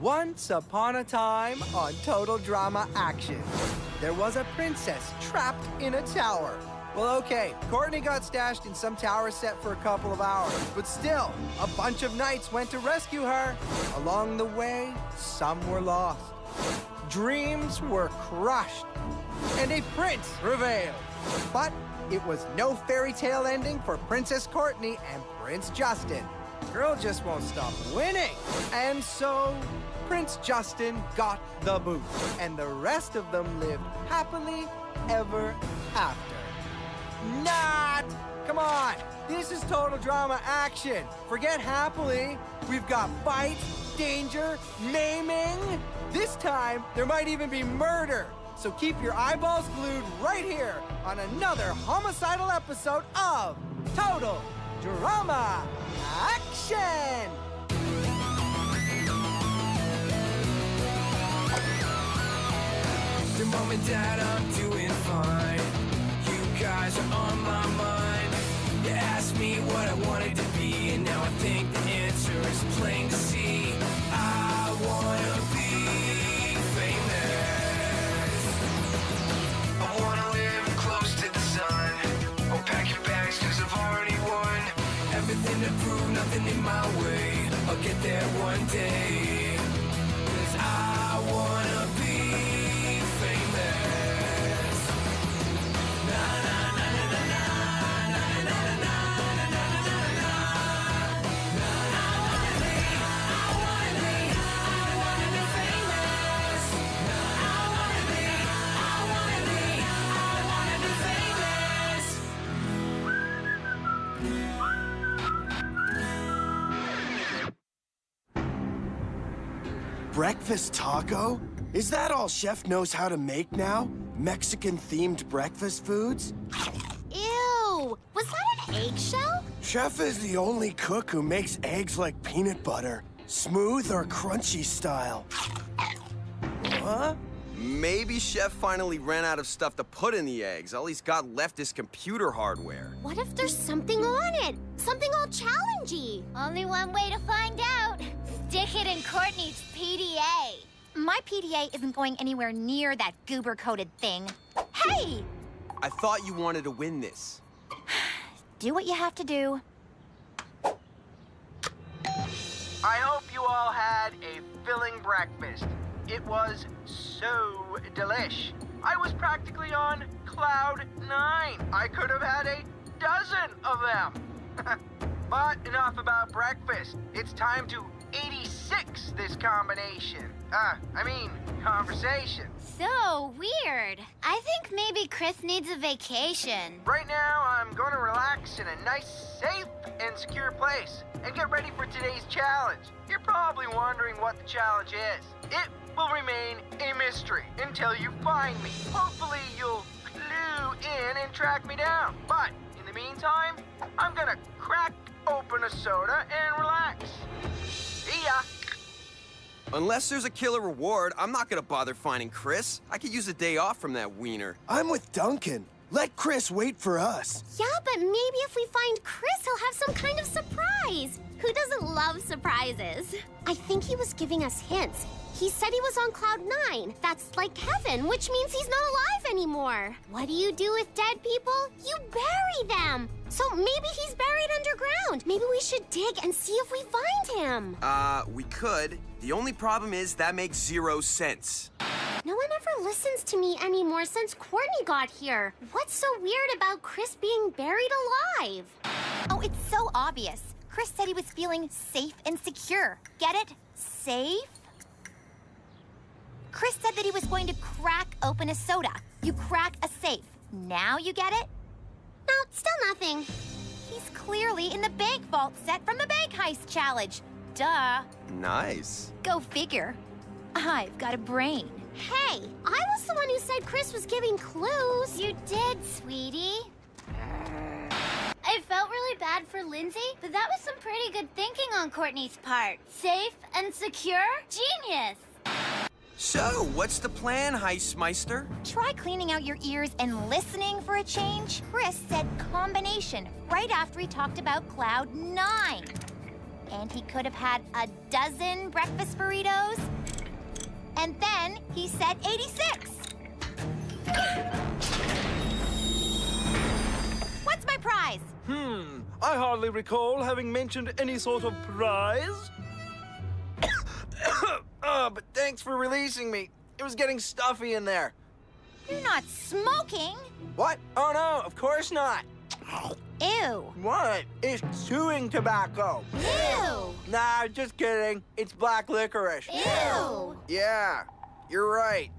Once upon a time on Total Drama Action, there was a princess trapped in a tower. Well, okay, Courtney got stashed in some tower set for a couple of hours, but still, a bunch of knights went to rescue her. Along the way, some were lost. Dreams were crushed, and a prince prevailed. But it was no fairy tale ending for Princess Courtney and Prince Justin. Girl just won't stop winning. And so, Prince Justin got the boot, and the rest of them lived happily ever after. Not! Come on! This is Total Drama Action. Forget happily. We've got fight, danger, maiming. This time, there might even be murder. So keep your eyeballs glued right here on another homicidal episode of Total Drama Action! Dear mom and dad, I'm doing fine. You guys are on my mind. You asked me what I wanted to be, and now I think the answer is plain to see. I wanna be famous. I wanna live close to the sun. Oh, pack your bags, cause I've already won. Everything to prove, nothing in my way. I'll get there one day. Cause I wanna be famous. Na na na na na na na na na na na na na na. I wanna be famous. I wanna be famous. Breakfast taco? Is that all Chef knows how to make now? Mexican-themed breakfast foods? Ew! Was that an eggshell? Chef is the only cook who makes eggs like peanut butter. Smooth or crunchy style. Huh? Maybe Chef finally ran out of stuff to put in the eggs. All he's got left is computer hardware. What if there's something on it? Something all challengey? Only one way to find out. Stick it in Courtney's PDA. My PDA isn't going anywhere near that goober-coated thing. Hey! I thought you wanted to win this. Do what you have to do. I hope you all had a filling breakfast. It was so delish. I was practically on cloud 9. I could have had a dozen of them. But enough about breakfast. It's time to 86 this combination. Conversation. So weird. I think maybe Chris needs a vacation. Right now, I'm gonna relax in a nice, safe, and secure place and get ready for today's challenge. You're probably wondering what the challenge is. It will remain a mystery until you find me. Hopefully, you'll clue in and track me down. But in the meantime, I'm gonna crack open a soda and relax. See ya. Unless there's a killer reward, I'm not gonna bother finding Chris. I could use a day off from that wiener. I'm with Duncan. Let Chris wait for us. Yeah, but maybe if we find Chris, he'll have some kind of surprise. Who doesn't love surprises? I think he was giving us hints. He said he was on cloud 9. That's like heaven, which means he's not alive anymore. What do you do with dead people? You bury them. So maybe he's buried underground. Maybe we should dig and see if we find him. We could. The only problem is that makes 0 sense. No one ever listens to me anymore since Courtney got here. What's so weird about Chris being buried alive? Oh, it's so obvious. Chris said he was feeling safe and secure. Get it? Safe? Chris said that he was going to crack open a soda. You crack a safe. Now you get it? No, still nothing. He's clearly in the bank vault set from the bank heist challenge. Duh. Nice. Go figure. I've got a brain. Hey, I was the one who said Chris was giving clues. You did, sweetie. I felt really bad for Lindsay, but that was some pretty good thinking on Courtney's part. Safe and secure? Genius! So, what's the plan, Heistmeister? Try cleaning out your ears and listening for a change. Chris said combination right after he talked about cloud 9. And he could have had a dozen breakfast burritos. And then he said 86. What's my prize? I hardly recall having mentioned any sort of prize. But thanks for releasing me. It was getting stuffy in there. You're not smoking. What? Oh, no, of course not. Ew. What? It's chewing tobacco. Ew. Nah, just kidding. It's black licorice. Ew. Yeah, you're right.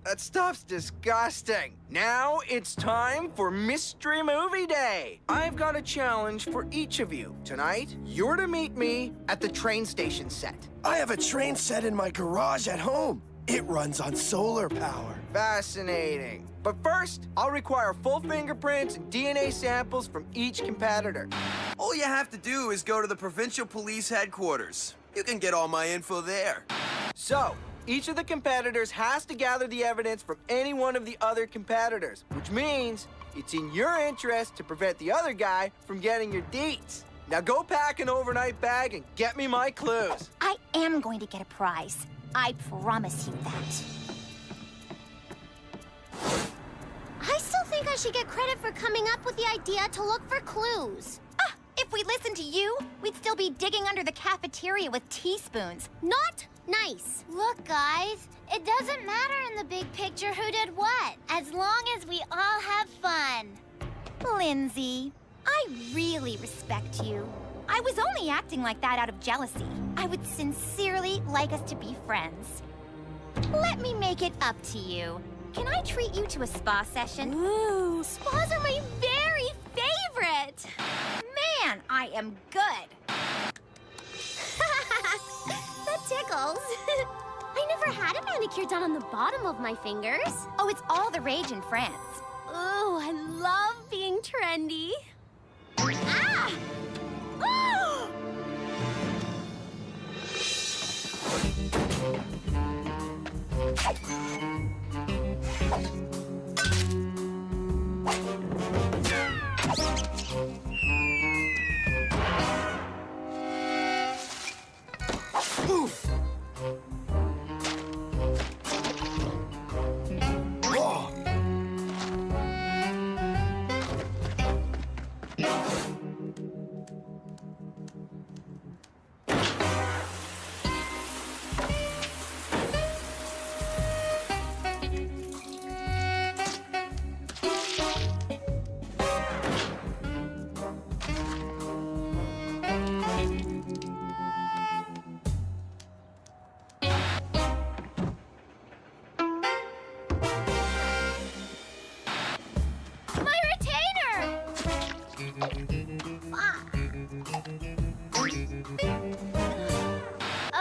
That stuff's disgusting. Now it's time for Mystery Movie Day. I've got a challenge for each of you. Tonight, you're to meet me at the train station set. I have a train set in my garage at home. It runs on solar power. Fascinating. But first, I'll require full fingerprints and DNA samples from each competitor. All you have to do is go to the provincial police headquarters. You can get all my info there. So, each of the competitors has to gather the evidence from any one of the other competitors, which means it's in your interest to prevent the other guy from getting your deets. Now go pack an overnight bag and get me my clues. I am going to get a prize. I promise you that. I still think I should get credit for coming up with the idea to look for clues. If we listened to you, we'd still be digging under the cafeteria with teaspoons. Not nice. Look, guys, it doesn't matter in the big picture who did what, as long as we all have fun. Lindsay, I really respect you. I was only acting like that out of jealousy. I would sincerely like us to be friends. Let me make it up to you. Can I treat you to a spa session? Ooh, spas are my very favorite. Man, I am good. That tickles. I never had a manicure done on the bottom of my fingers. Oh, it's all the rage in France. Ooh, I love being trendy. Ah! Oh!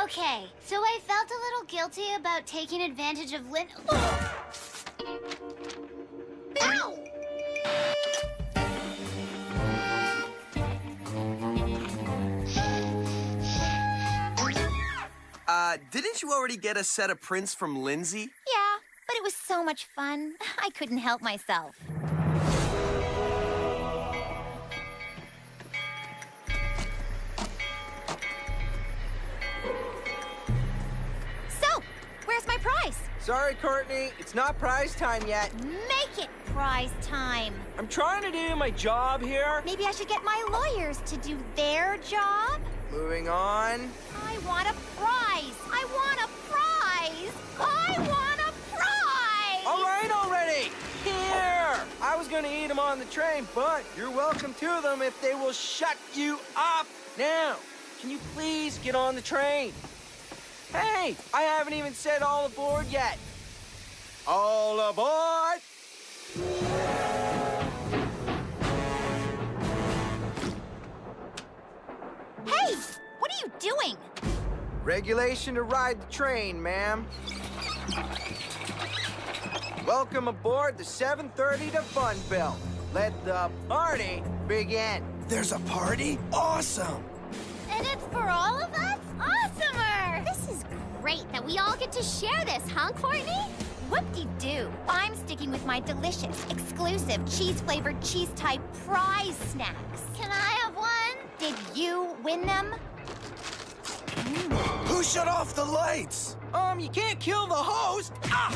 Okay, so I felt a little guilty about taking advantage of Ow! Didn't you already get a set of prints from Lindsay? Yeah, but it was so much fun. I couldn't help myself. So, where's my prize? Sorry, Courtney, it's not prize time yet. Make it prize time. I'm trying to do my job here. Maybe I should get my lawyers to do their job? Moving on. I want a prize! I want a prize! I want a prize! All right already! Here! I was gonna eat them on the train, but you're welcome to them if they will shut you up. Now, can you please get on the train? Hey, I haven't even said all aboard yet. All aboard! Hey! What are you doing? Regulation to ride the train, ma'am. Welcome aboard the 7:30 to Funville. Let the party begin. There's a party? Awesome! And it's for all of us? Awesomer! This is great that we all get to share this, huh, Courtney? Whoop-de-doo. I'm sticking with my delicious, exclusive, cheese-flavored, cheese-type prize snacks. Can I have one? Did you win them? Who shut off the lights? You can't kill the host. Ah!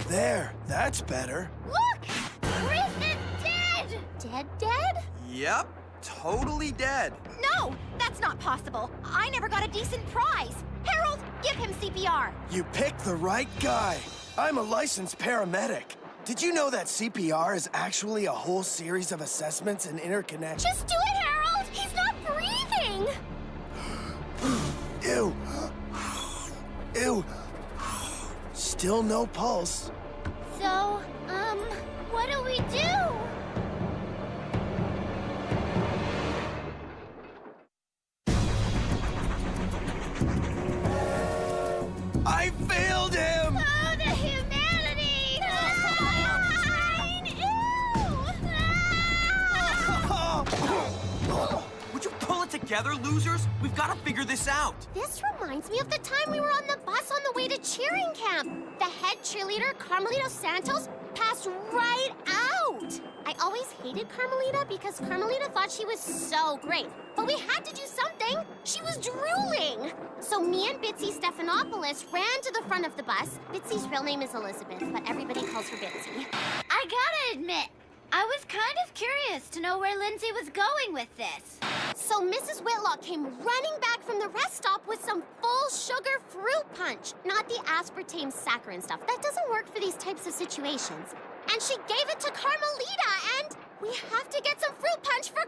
There, that's better. Look! Chris is dead! Dead? Yep, totally dead. No, that's not possible. I never got a decent prize. Harold, give him CPR. You picked the right guy. I'm a licensed paramedic. Did you know that CPR is actually a whole series of assessments and interconnections? Just do it, Harold! He's not breathing! Ew. Ew. Still no pulse. So, what do we do? I failed him! Oh, the humanity! Would you pull it together, losers? We've got to figure this out. This reminds me of the time we were on the bus on the way to cheering camp. The head cheerleader, Carmelita Santos, passed right out. I always hated Carmelita because Carmelita thought she was so great. But we had to do something. She was drooling. So me and Bitsy Stephanopoulos ran to the front of the bus. Bitsy's real name is Elizabeth, but everybody calls her Bitsy. I gotta admit, I was kind of curious to know where Lindsay was going with this. So Mrs. Whitlock came running back from the rest stop with some full sugar fruit punch. Not the aspartame saccharin stuff. That doesn't work for these types of situations. And she gave it to Carmelita, and we have to get some fruit punch for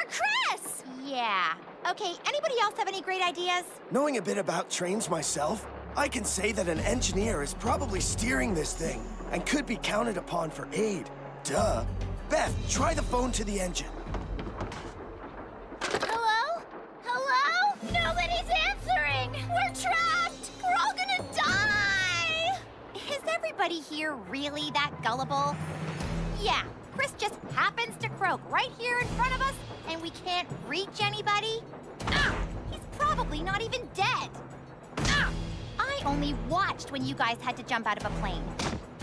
Chris! Yeah. Okay, anybody else have any great ideas? Knowing a bit about trains myself, I can say that an engineer is probably steering this thing and could be counted upon for aid. Duh. Beth, try the phone to the engine. Hello? Hello? Nobody's answering! We're trapped! We're all gonna die! Is everybody here really that gullible? Yeah, Chris just happens to croak right here in front of us, and we can't reach anybody? Ah! He's probably not even dead. Ah! I only watched when you guys had to jump out of a plane.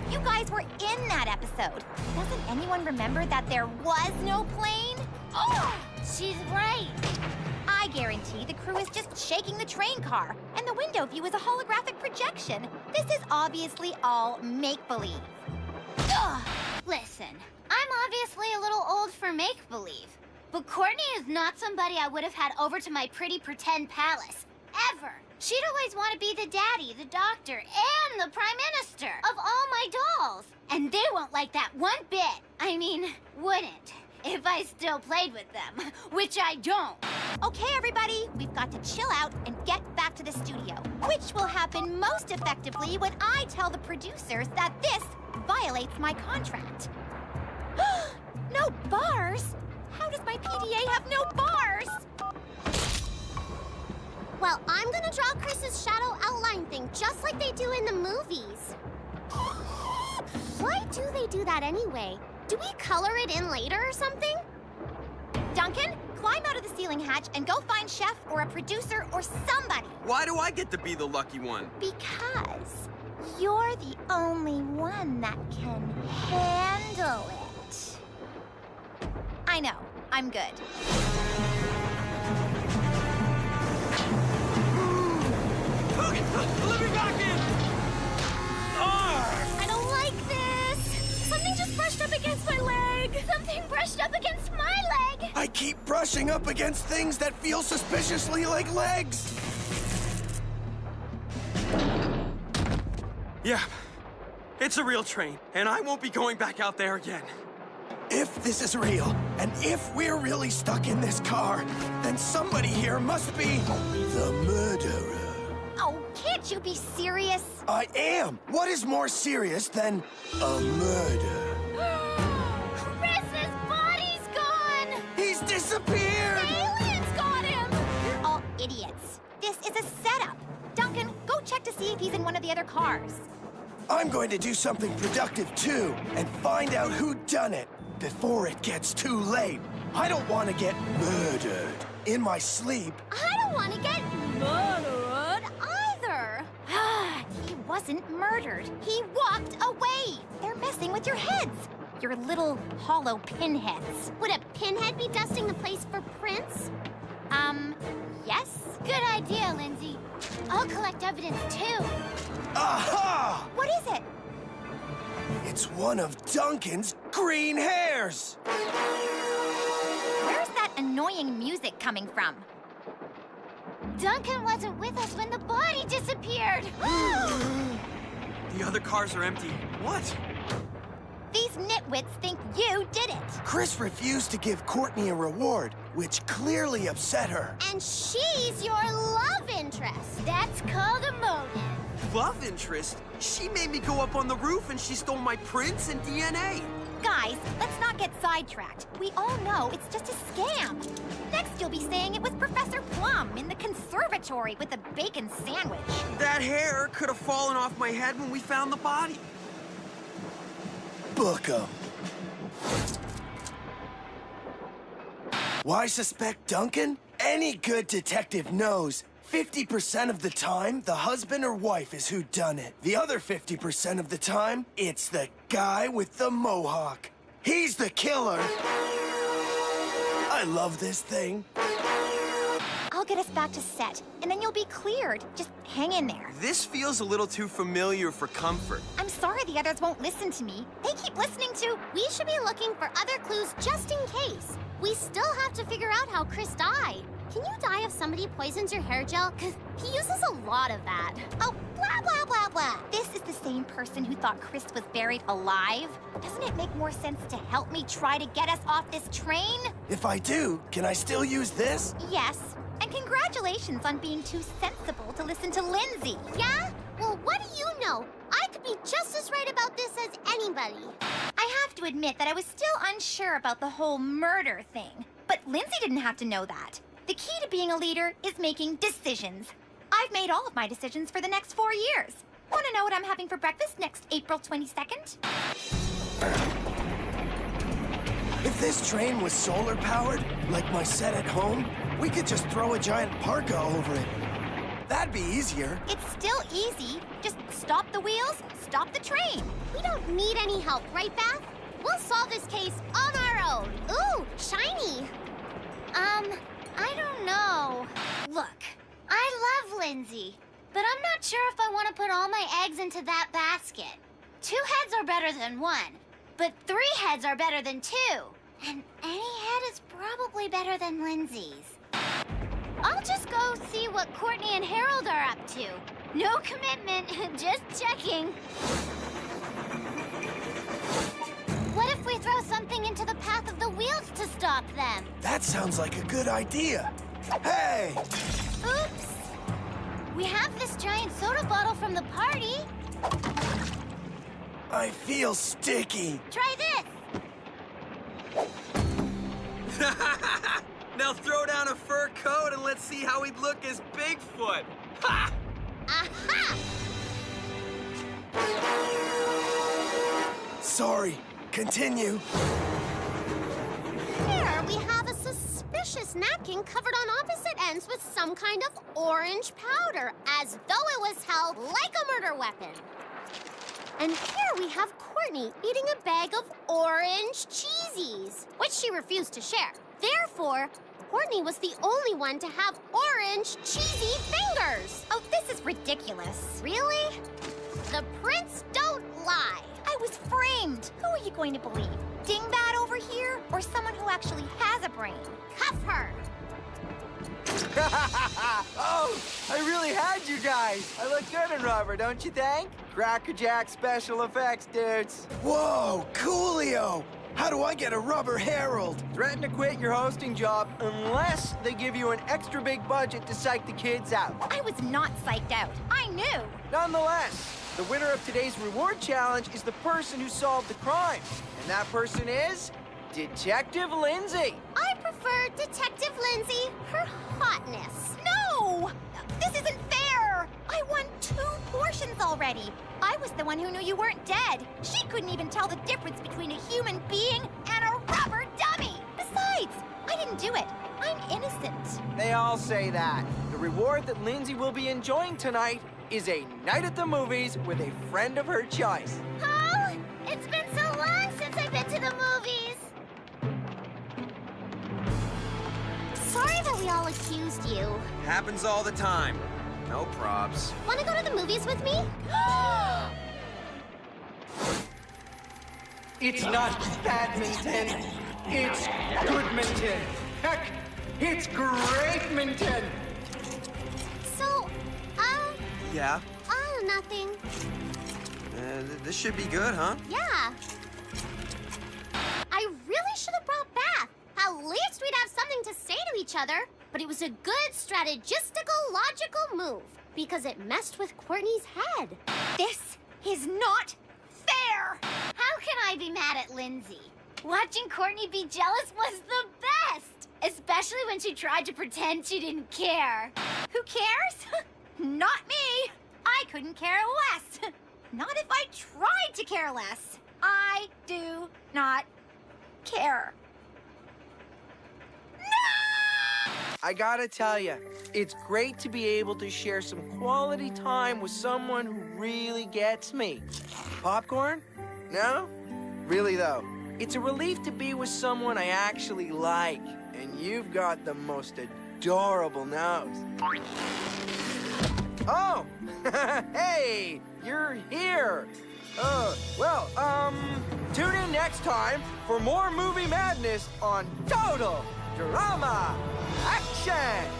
You guys were in that episode. Doesn't anyone remember that there was no plane? Oh! She's right. I guarantee the crew is just shaking the train car, and the window view is a holographic projection. This is obviously all make-believe. Ugh. Listen, I'm obviously a little old for make-believe, but Courtney is not somebody I would have had over to my pretty pretend palace. Ever. She'd always want to be the daddy, the doctor, and the prime minister of all my dolls. And they won't like that one bit. I mean, wouldn't. If I still played with them, which I don't. Okay, everybody, we've got to chill out and get back to the studio, which will happen most effectively when I tell the producers that this violates my contract. No bars? How does my PDA have no bars? Well, I'm gonna draw Chris's shadow outline thing just like they do in the movies. Why do they do that anyway? Do we color it in later or something? Duncan, climb out of the ceiling hatch and go find Chef or a producer or somebody. Why do I get to be the lucky one? Because you're the only one that can handle it. I know, I'm good. Let me back in! I don't like this! Something just brushed up against my leg! Something brushed up against my leg! I keep brushing up against things that feel suspiciously like legs. Yeah, it's a real train, and I won't be going back out there again. If this is real, and if we're really stuck in this car, then somebody here must be the murderer. Oh, can't you be serious? I am. What is more serious than a murder? Chris's body's gone! He's disappeared! The aliens got him! You're all idiots. This is a setup. Duncan, go check to see if he's in one of the other cars. I'm going to do something productive too, and find out who done it before it gets too late. I don't want to get murdered in my sleep. I don't want to get murdered either. He wasn't murdered. He walked away. They're messing with your heads. Your little hollow pinheads. Would a pinhead be dusting the place for Prince? Yes? Good idea, Lindsay. I'll collect evidence, too. Aha! What is it? It's one of Duncan's green hairs! Where's that annoying music coming from? Duncan wasn't with us when the body disappeared. The other cars are empty. What? These nitwits think you did it. Chris refused to give Courtney a reward, which clearly upset her. And she's your love interest. That's called a motive. Love interest? She made me go up on the roof and she stole my prints and DNA. Guys, let's not get sidetracked. We all know it's just a scam. Next, you'll be saying it was Professor Plum in the conservatory with a bacon sandwich. That hair could have fallen off my head when we found the body. Book 'em. Why suspect Duncan? Any good detective knows 50% of the time, the husband or wife is who done it. The other 50% of the time, it's the guy with the mohawk. He's the killer. I love this thing. I'll get us back to set, and then you'll be cleared. Just hang in there. This feels a little too familiar for comfort. I'm sorry the others won't listen to me. They keep listening to... We should be looking for other clues just in case. We still have to figure out how Chris died. Can you die if somebody poisons your hair gel? Because he uses a lot of that. Oh, blah, blah, blah, blah. This is the same person who thought Chris was buried alive. Doesn't it make more sense to help me try to get us off this train? If I do, can I still use this? Yes. And congratulations on being too sensible to listen to Lindsay. Yeah? Well, what do you know? I could be just as right about this as anybody. I have to admit that I was still unsure about the whole murder thing. But Lindsay didn't have to know that. The key to being a leader is making decisions. I've made all of my decisions for the next 4 years. Want to know what I'm having for breakfast next April 22nd? If this train was solar powered, like my set at home, we could just throw a giant parka over it. That'd be easier. It's still easy. Just stop the wheels, stop the train. We don't need any help, right, Beth? We'll solve this case on our own. Ooh, shiny. I don't know. Look, I love Lindsay, but I'm not sure if I want to put all my eggs into that basket. 2 heads are better than 1, but 3 heads are better than 2. And any head is probably better than Lindsay's. I'll just go see what Courtney and Harold are up to. No commitment, just checking. What if we throw something into the path of the wheels to stop them? That sounds like a good idea. Hey! Oops! We have this giant soda bottle from the party. I feel sticky. Try this! Now throw down a fur coat and let's see how he'd look as Bigfoot. Ha! Aha! Sorry. Continue. Here we have a suspicious napkin covered on opposite ends with some kind of orange powder, as though it was held like a murder weapon. And here we have Courtney eating a bag of orange cheesies, which she refused to share. Therefore, Courtney was the only one to have orange cheesy fingers. Oh, this is ridiculous. Really? The prints don't lie. I was framed. Who are you going to believe? Dingbat over here, or someone who actually has a brain? Cuff her. Oh, I really had you guys. I look good in rubber, don't you think? Crackerjack special effects, dudes. Whoa, coolio! How do I get a rubber Harold? Threaten to quit your hosting job unless they give you an extra big budget to psych the kids out. I was not psyched out. I knew. Nonetheless, the winner of today's reward challenge is the person who solved the crime. And that person is Detective Lindsay. I prefer Detective Lindsay, her hotness. No! This isn't fair! I won 2 portions already. I was the one who knew you weren't dead. She couldn't even tell the difference between a human being and a rubber dummy. Besides, I didn't do it. I'm innocent. They all say that. The reward that Lindsay will be enjoying tonight is a night at the movies with a friend of her choice. Oh, it's been so long since I've been to the movies. Sorry that we all accused you. Happens all the time. No probs. Want to go to the movies with me? It's not badminton. It's goodminton. Heck, it's great-minton. So, Yeah? nothing. This should be good, huh? Yeah. I really should have brought Bath. At least we'd have something to say to each other. But it was a good strategistical, logical move. Because it messed with Courtney's head. This is not fair! How can I be mad at Lindsay? Watching Courtney be jealous was the best! Especially when she tried to pretend she didn't care. Who cares? Not me! I couldn't care less. Not if I tried to care less. I do not care. I gotta tell you, it's great to be able to share some quality time with someone who really gets me. Popcorn? No? Really though, it's a relief to be with someone I actually like. And you've got the most adorable nose. Oh! Hey! You're here! Tune in next time for more movie madness on Total Drama Action!